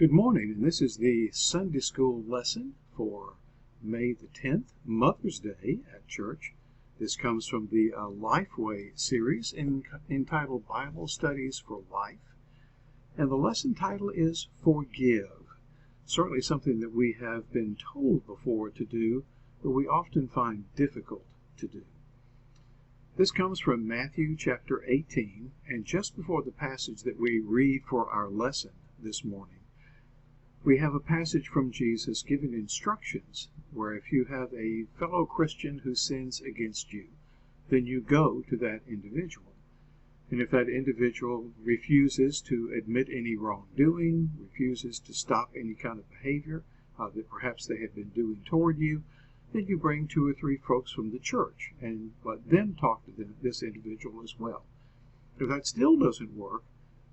Good morning, and this is the Sunday School lesson for May the 10th, Mother's Day at church. This comes from the LifeWay series entitled Bible Studies for Life, and the lesson title is Forgive. Certainly something that we have been told before to do, but we often find difficult to do. This comes from Matthew chapter 18, and just before the passage that we read for our lesson this morning, we have a passage from Jesus giving instructions where if you have a fellow Christian who sins against you, then you go to that individual. And if that individual refuses to admit any wrongdoing, refuses to stop any kind of behavior that perhaps they have been doing toward you, then you bring 2 or 3 folks from the church and let them talk to this individual as well. If that still doesn't work,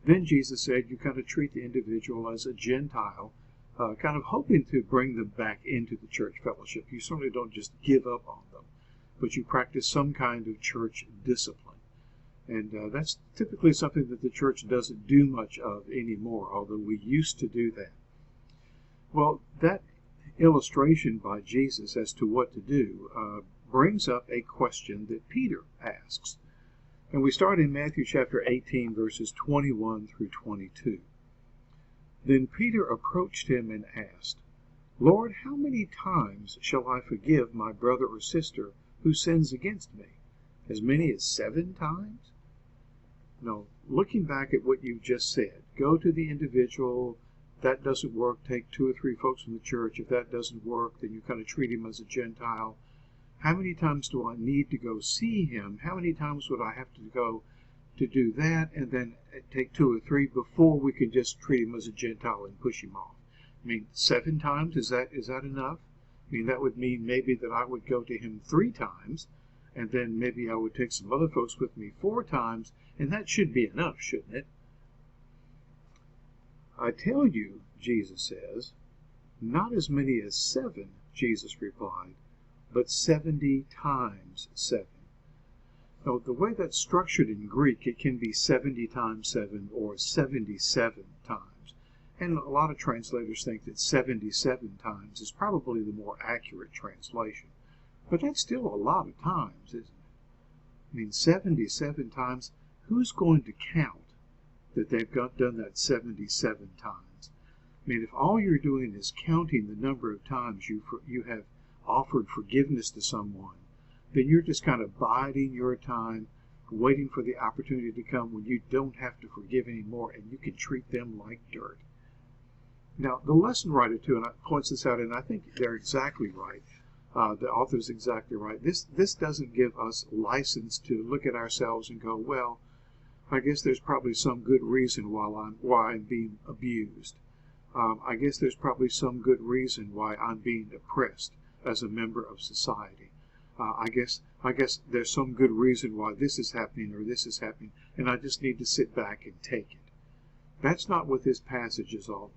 then Jesus said you kind of treat the individual as a Gentile, kind of hoping to bring them back into the church fellowship. You certainly don't just give up on them, but you practice some kind of church discipline. And that's typically something that the church doesn't do much of anymore, although we used to do that. Well, that illustration by Jesus as to what to do brings up a question that Peter asks. And we start in Matthew chapter 18, verses 21 through 22. Then Peter approached him and asked, Lord, how many times shall I forgive my brother or sister who sins against me? As many as 7 times? No, looking back at what you just said, go to the individual. If that doesn't work, take 2 or 3 folks from the church. If that doesn't work, then you kind of treat him as a Gentile. How many times do I need to go see him? How many times would I have to go to do that and then take 2 or 3 before we can just treat him as a Gentile and push him off? I mean, 7 times, is that enough? I mean, that would mean maybe that I would go to him 3 times, and then maybe I would take some other folks with me 4 times, and that should be enough, shouldn't it? I tell you, Jesus says, not as many as 7, Jesus replied, but 70 times 7. Now, the way that's structured in Greek, it can be 70 times 7 or 77 times. And a lot of translators think that 77 times is probably the more accurate translation. But that's still a lot of times, isn't it? I mean, 77 times, who's going to count that they've done that 77 times? I mean, if all you're doing is counting the number of times you have offered forgiveness to someone, then you're just kind of biding your time, waiting for the opportunity to come when you don't have to forgive anymore and you can treat them like dirt. Now, the lesson writer, too, and I points this out, and I think they're exactly right. The author's exactly right. This doesn't give us license to look at ourselves and go, well, I guess there's probably some good reason why I'm being abused. I guess there's probably some good reason why I'm being oppressed as a member of society. I guess there's some good reason why this is happening or this is happening, and I just need to sit back and take it. That's not what this passage is all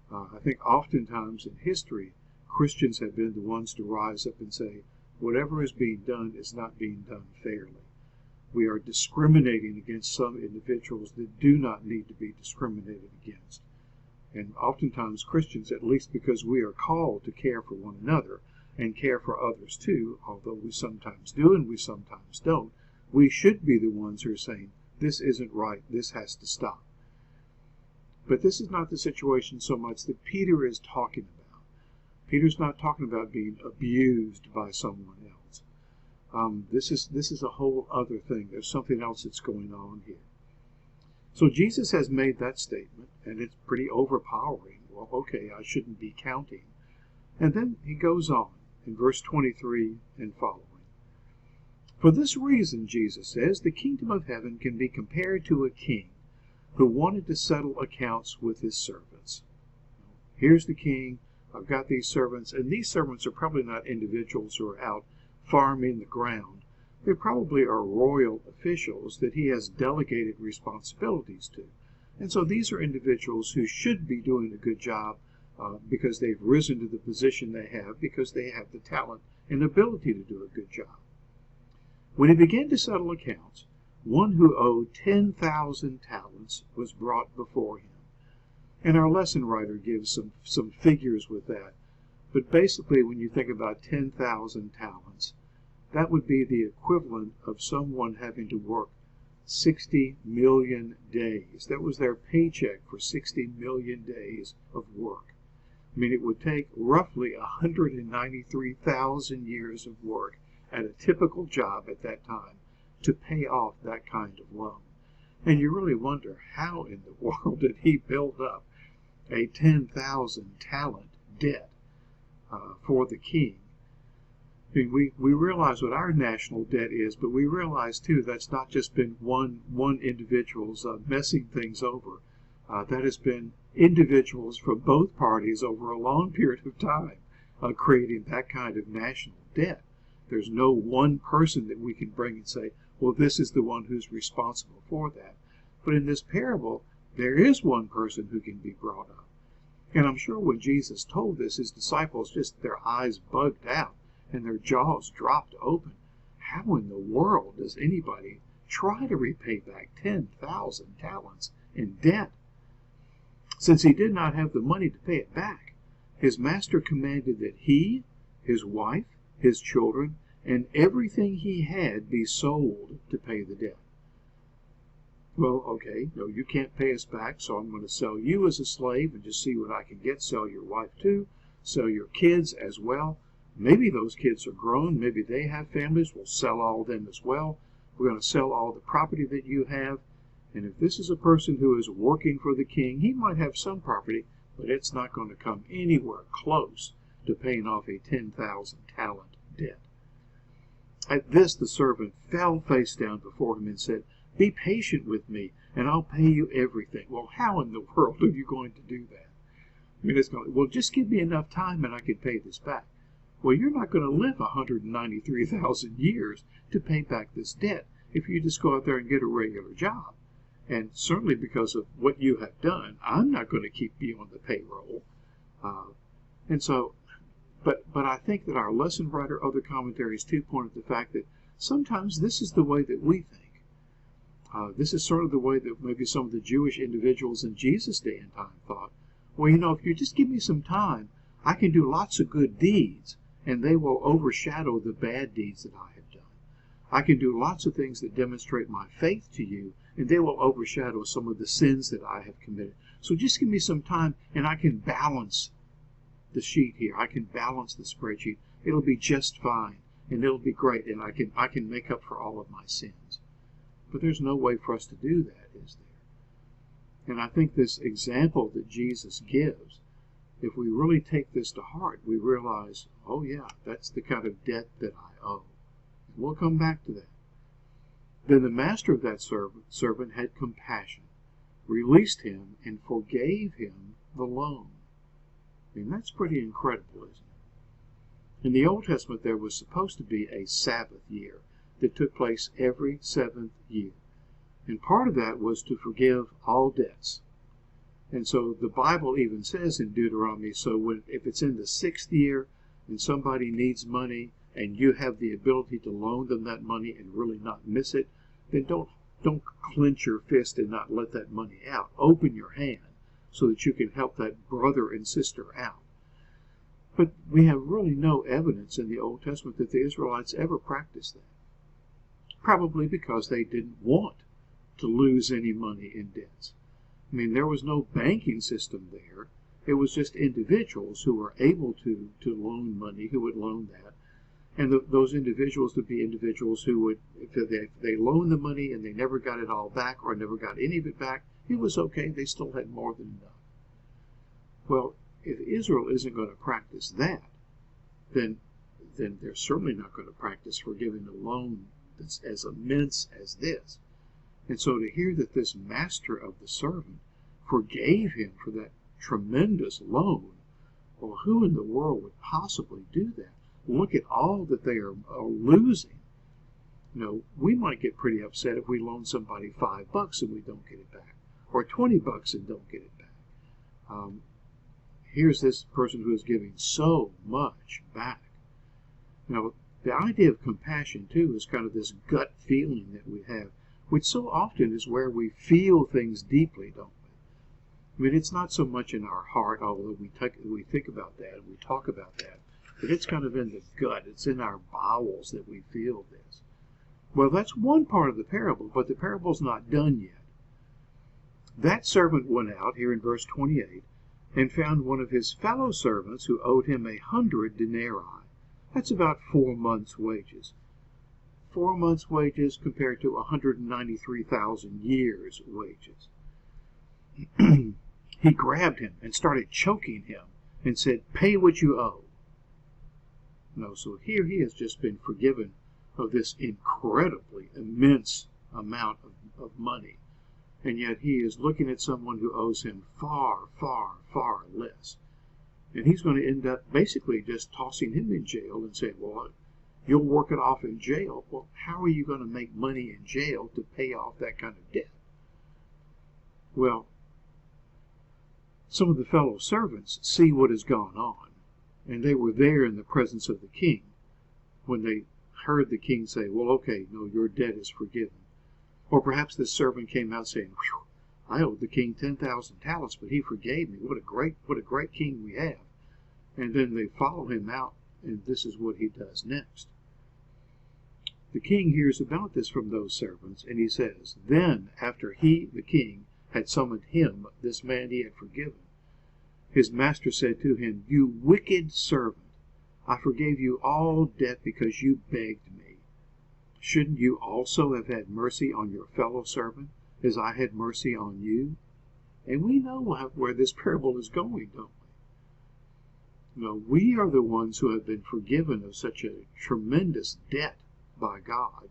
about. I think oftentimes in history, Christians have been the ones to rise up and say, whatever is being done is not being done fairly. We are discriminating against some individuals that do not need to be discriminated against. And oftentimes Christians, at least because we are called to care for one another and care for others too, although we sometimes do and we sometimes don't, we should be the ones who are saying, this isn't right, this has to stop. But this is not the situation so much that Peter is talking about. Peter's not talking about being abused by someone else. This is a whole other thing. There's something else that's going on here. So Jesus has made that statement, and it's pretty overpowering. Well, okay, I shouldn't be counting. And then he goes on in verse 23 and following. For this reason, Jesus says, the kingdom of heaven can be compared to a king who wanted to settle accounts with his servants. Here's the king. I've got these servants, and these servants are probably not individuals who are out farming the ground. They probably are royal officials that he has delegated responsibilities to. And so these are individuals who should be doing a good job because they've risen to the position they have, because they have the talent and ability to do a good job. When he began to settle accounts, one who owed 10,000 talents was brought before him. And our lesson writer gives some figures with that. But basically, when you think about 10,000 talents, that would be the equivalent of someone having to work 60 million days. That was their paycheck for 60 million days of work. I mean, it would take roughly 193,000 years of work at a typical job at that time to pay off that kind of loan. And you really wonder, how in the world did he build up a 10,000 talent debt for the king? I mean, we realize what our national debt is, but we realize too that's not just been one individual's messing things over. That has been individuals from both parties over a long period of time creating that kind of national debt. There's no one person that we can bring and say, well, this is the one who's responsible for that. But in this parable, there is one person who can be brought up. And I'm sure when Jesus told this, his disciples, just their eyes bugged out and their jaws dropped open. How in the world does anybody try to repay back 10,000 talents in debt? Since he did not have the money to pay it back, his master commanded that he, his wife, his children, and everything he had be sold to pay the debt. Well, okay, no, you can't pay us back, so I'm going to sell you as a slave and just see what I can get. Sell your wife too, sell your kids as well. Maybe those kids are grown, maybe they have families. We'll sell all of them as well. We're going to sell all the property that you have. And if this is a person who is working for the king, he might have some property, but it's not going to come anywhere close to paying off a 10,000 talent debt. At this, the servant fell face down before him and said, "Be patient with me, and I'll pay you everything." Well, how in the world are you going to do that? I mean, it's going, well, just give me enough time and I can pay this back. Well, you're not going to live 193,000 years to pay back this debt if you just go out there and get a regular job. And certainly because of what you have done, I'm not going to keep you on the payroll. But I think that our lesson writer, other commentaries too, point at the fact that sometimes this is the way that we think. This is sort of the way that maybe some of the Jewish individuals in Jesus' day and time thought. Well, you know, if you just give me some time, I can do lots of good deeds, and they will overshadow the bad deeds that I have done. I can do lots of things that demonstrate my faith to you, and they will overshadow some of the sins that I have committed. So just give me some time, and I can balance the sheet here. I can balance the spreadsheet. It'll be just fine, and it'll be great, and I can make up for all of my sins. But there's no way for us to do that, is there? And I think this example that Jesus gives, if we really take this to heart, we realize, oh yeah, that's the kind of debt that I owe. And we'll come back to that. Then the master of that servant had compassion, released him, and forgave him the loan. I mean, that's pretty incredible, isn't it? In the Old Testament, there was supposed to be a Sabbath year that took place every 7th year. And part of that was to forgive all debts. And so the Bible even says in Deuteronomy, so if it's in the 6th year and somebody needs money and you have the ability to loan them that money and really not miss it, then don't clench your fist and not let that money out. Open your hand so that you can help that brother and sister out. But we have really no evidence in the Old Testament that the Israelites ever practiced that. Probably because they didn't want to lose any money in debts. I mean, there was no banking system there. It was just individuals who were able to loan money, who would loan that. And those individuals would be individuals who would, if they loaned the money and they never got it all back or never got any of it back, it was okay. They still had more than enough. Well, if Israel isn't going to practice that, then they're certainly not going to practice forgiving a loan that's as immense as this. And so to hear that this master of the servant forgave him for that tremendous loan, well, who in the world would possibly do that? Look at all that they are losing. You know, we might get pretty upset if we loan somebody $5 and we don't get it back, or $20 and don't get it back. Here's this person who is giving so much back. Now, the idea of compassion, too, is kind of this gut feeling that we have, which so often is where we feel things deeply, don't I mean, it's not so much in our heart, although we think about that and we talk about that, but it's kind of in the gut. It's in our bowels that we feel this. Well, that's one part of the parable, but the parable's not done yet. That servant went out, here in verse 28, and found one of his fellow servants who owed him 100 denarii. That's about 4 months' wages. 4 months' wages compared to 193,000 years' wages. He grabbed him and started choking him and said, "Pay what you owe." No, so here he has just been forgiven of this incredibly immense amount of money. And yet he is looking at someone who owes him far, far, far less. And he's going to end up basically just tossing him in jail and saying, well, you'll work it off in jail. Well, how are you going to make money in jail to pay off that kind of debt? Well, some of the fellow servants see what has gone on, and they were there in the presence of the king when they heard the king say, well, okay, no, your debt is forgiven. Or perhaps this servant came out saying, I owed the king 10,000 talents, but he forgave me. What a great king we have. And then they follow him out, and this is what he does next. The king hears about this from those servants, and he says, then after he, the king, had summoned him, this man he had forgiven, his master said to him, you wicked servant, I forgave you all debt because you begged me. Shouldn't you also have had mercy on your fellow servant, as I had mercy on you? And we know where this parable is going, don't we? No, we are the ones who have been forgiven of such a tremendous debt by God.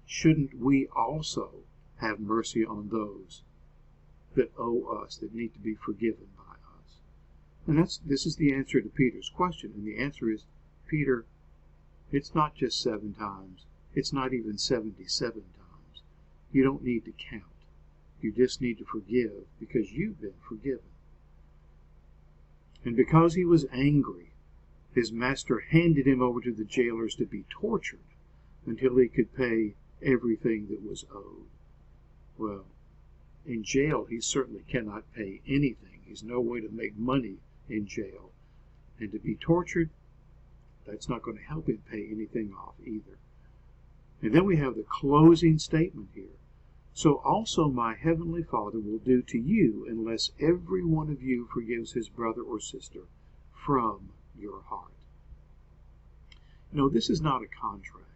Shouldn't we also have mercy on those that owe us, that need to be forgiven by us? And this is the answer to Peter's question. And the answer is, Peter, it's not just 7 times. It's not even 77 times. You don't need to count. You just need to forgive because you've been forgiven. And because he was angry, his master handed him over to the jailers to be tortured until he could pay everything that was owed. Well, in jail, he certainly cannot pay anything. There's no way to make money in jail. And to be tortured, that's not going to help him pay anything off either. And then we have the closing statement here. So also my heavenly Father will do to you unless every one of you forgives his brother or sister from your heart. You know, this is not a contract.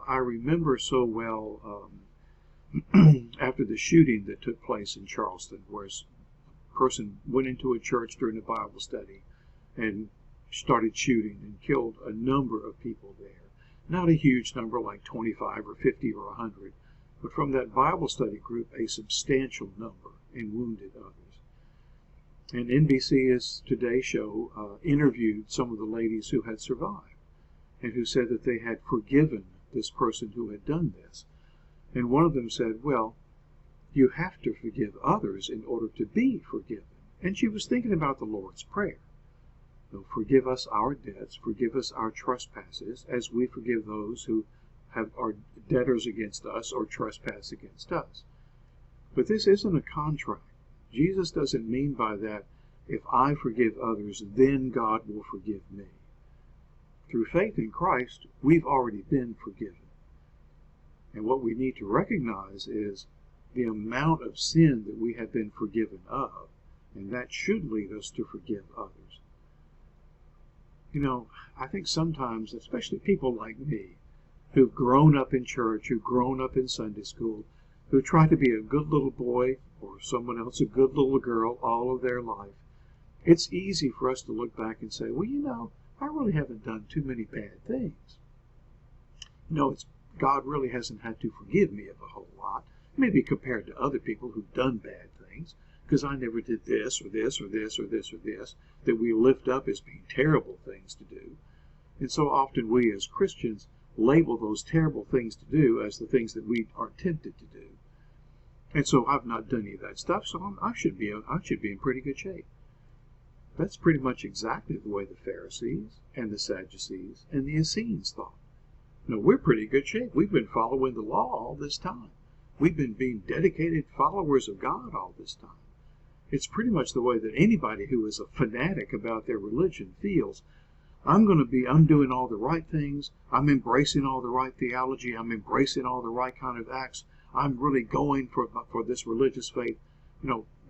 I remember so well after the shooting that took place in Charleston, where a person went into a church during a Bible study and started shooting and killed a number of people there. Not a huge number like 25 or 50 or 100, but from that Bible study group, a substantial number, and wounded others. And NBC's Today Show interviewed some of the ladies who had survived and who said that they had forgiven this person who had done this. And one of them said, well, you have to forgive others in order to be forgiven. And she was thinking about the Lord's Prayer. So forgive us our debts, forgive us our trespasses, as we forgive those who are debtors against us or trespass against us. But this isn't a contract. Jesus doesn't mean by that, if I forgive others, then God will forgive me. Through faith in Christ, we've already been forgiven. And what we need to recognize is the amount of sin that we have been forgiven of, and that should lead us to forgive others. You know, I think sometimes, especially people like me, who've grown up in church, who've grown up in Sunday school, who try to be a good little boy or someone else a good little girl all of their life, it's easy for us to look back and say, well, you know, I really haven't done too many bad things. You know, God really hasn't had to forgive me of a whole lot, maybe compared to other people who've done bad things, because I never did this or this or this or this or this that we lift up as being terrible things to do. And so often we as Christians label those terrible things to do as the things that we are tempted to do. And so I've not done any of that stuff, so I should be in pretty good shape. That's pretty much exactly the way the Pharisees and the Sadducees and the Essenes thought. No, we're pretty good shape. We've been following the law all this time. We've been being dedicated followers of God all this time. It's pretty much the way that anybody who is a fanatic about their religion feels. I'm doing all the right things. I'm embracing all the right theology. I'm embracing all the right kind of acts. I'm really going for this religious faith.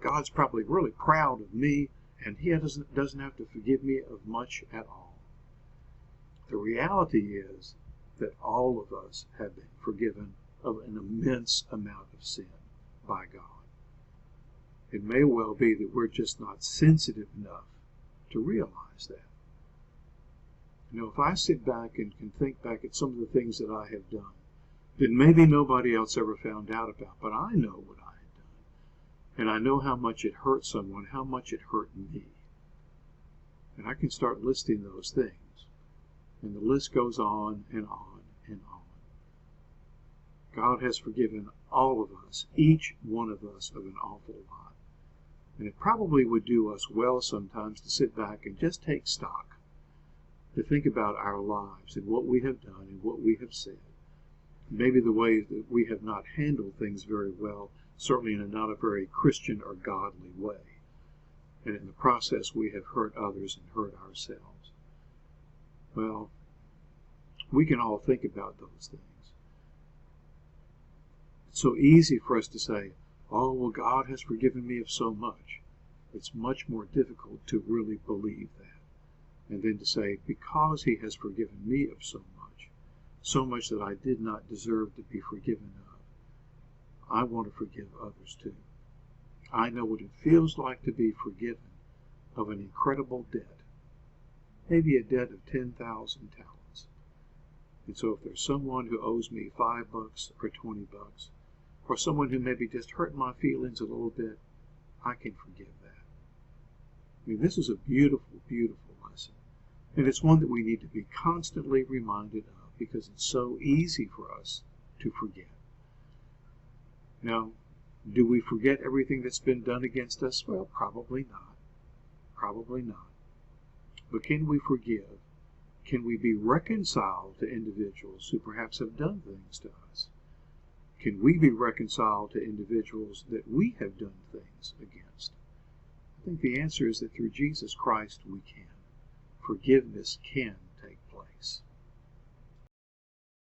God's probably really proud of me, and He doesn't have to forgive me of much at all. The reality is that all of us have been forgiven of an immense amount of sin by God. It may well be that we're just not sensitive enough to realize that. If I sit back and can think back at some of the things that I have done that maybe nobody else ever found out about, but I know what I had done. And I know how much it hurt someone, how much it hurt me. And I can start listing those things. And the list goes on and on and on. God has forgiven all of us, each one of us, of an awful lot. And it probably would do us well sometimes to sit back and just take stock, to think about our lives and what we have done and what we have said. Maybe the ways that we have not handled things very well, certainly in not a very Christian or godly way. And in the process, we have hurt others and hurt ourselves. Well, we can all think about those things. It's so easy for us to say, oh, well, God has forgiven me of so much. It's much more difficult to really believe that. And then to say, because He has forgiven me of so much that I did not deserve to be forgiven of, I want to forgive others too. I know what it feels like to be forgiven of an incredible debt, maybe a debt of 10,000 talents. And so if there's someone who owes me $5 or $20, or someone who maybe just hurt my feelings a little bit, I can forgive that. This is a beautiful, beautiful lesson. And it's one that we need to be constantly reminded of because it's so easy for us to forget. Now, do we forget everything that's been done against us? Well, probably not. Probably not. But can we forgive? Can we be reconciled to individuals who perhaps have done things to us? Can we be reconciled to individuals that we have done things against? I think the answer is that through Jesus Christ we can. Forgiveness can take place.